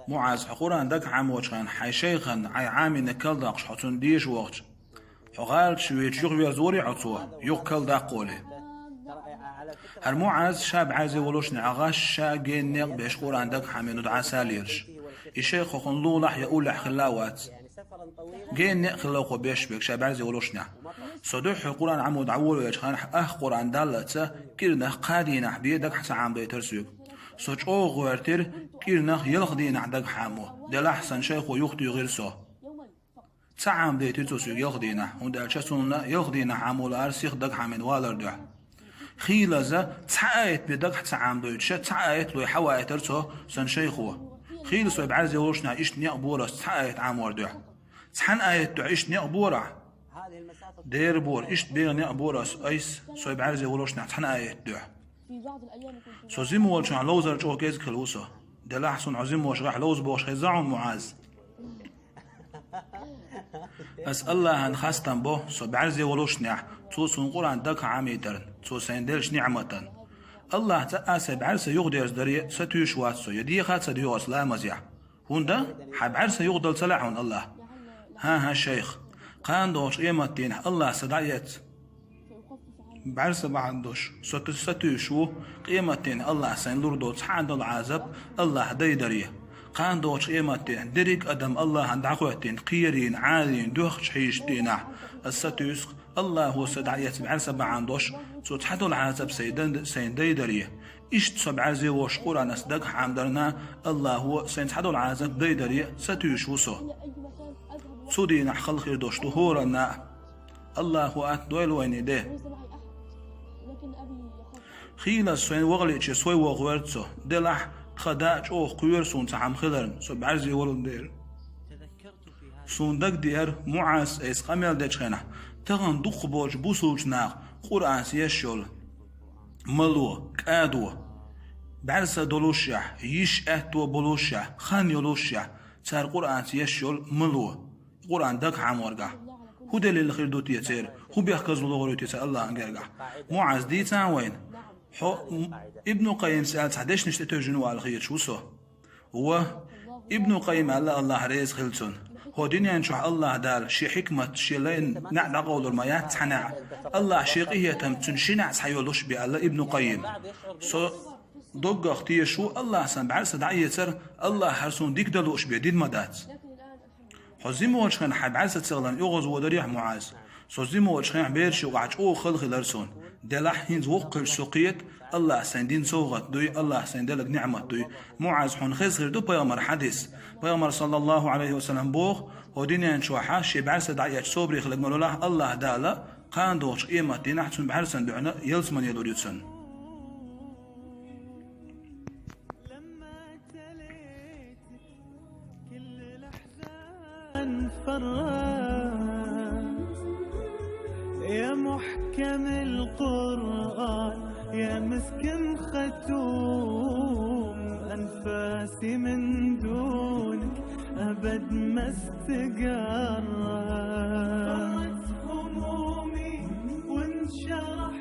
معاذ قرآن دك عام وشان حي شيخا عي عامي نكال داقش حتون ديش وقت حغال شويت يغ زوري عطوه يغكل داقولي هر معاذ شاب عايز ولوش نعغاش شا جين نق بيش قرآن دك حامي ندعا ساليرش الشيخ خن لولح يقول خلاوات جين نق خلاوق بيش بيك شاب عايز ولوش نع صدوح قرآن عمود عول يجخان قرآن دالته كيرنا قادينا بيدك حتى عام بيترسيك سوچ او غورتر كيرنا يلخدين عدك حامو دل احسن شيخ ويختي غير سو تعام ديتي تسو يلخدينا هند شسونا يلخدينا عامول ارسيخ دك حامن والر ده خيلزا تعايت بدك تعام دويتش تعايت لو حوايت ترسو سن شيخو خيل سو بعز يوشنا ايش نيق بورس تعايت عامور ده تحن ايت ايش نيق بورع دير بور ايش بيغ نيق بورس ايس سو بعز يوشنا تحن ايت ده سو زيم والش على لوزر جو كيز كلوسو دل احسن عزيم وش راح لوز بوش خزعون معاذ بس الله هن خاستن بو سو بعرزي ولوشنع تو سن قران دك عاميترن تو سندلش نعمتن الله تاسى بعرس يغدر دري ستيش واتسو يدي خات سديو اسلام مزيح هوندا حب عرس يغدل صلاحون الله ها شيخ قان دوش قيمتين الله سدعيت بعرس ما عندوش ستيشو قيمتين الله سنلور دو تحاد العذاب الله ديدريه قان دوش قيمتين دريك أدم الله عند عقوتين قيرين عالين دوخ شحيشتين الستيس الله هو سدعيت بعرس ما عندوش سو تحاد العذاب سين ديدريه إشت سبع زي وش قرآن أصدق حمدرنا الله هو سين تحاد العذاب ديدريه ستيشو سو دين خلق دوش طهورنا الله هو أتدويل وين ده خيلا سوين وغلي تشي سوي وغورتسو دلح خداج او قير سون تعم خلرن سو بعرزي ولون دير سون دك دير معاس ايس قميل دچخنا تغن دخ بوج بوسوج ناق قرآن سيشول ملو كادو بعرسا دولوشا يش اتو بولوشا خان يولوشا تار قرآن سيشول ملو قرآن دك عمورغا هو دليل الخير دوتي يتير هو بيحكز لغوريتي يتير الله انقرغا معاس دي تاوين ابن قيم سأل تحديش نشتتو جنوع الخير شو سو هو ابن قيم الله ريز خلتون هو دنيا نشوح الله دال شي حكمة شي لين نعنا قول الميات تحنع الله شيقية تمتن شنع سحيولوش بي الله ابن قيم سو دوغ اختي شو الله سن بعرس دعية سر الله حرسون ديك دلوش بي دين مدات حزيمو وشخن حب عرس تغلن يغز ودريح معاذ سوزيمو وشخن بيرشي وقعج او خلق لرسون دلح هنز وقر سقيت الله سندين سوغت دوي الله سندلك نعمة دوي معاذ حون خزغر دو بيامر حديث بيامر صلى الله عليه وسلم بوغ ودينيان شوحا شي بعرس دعيات صبري خلق ملوله الله دالا قان دوش قيمة دين احسن بعرسن دعنا يلسمن يدوريتسن يا محكم القرآن يا مسكن ختوم أنفاسي من دونك أبد ما استقرت همومي وانشرح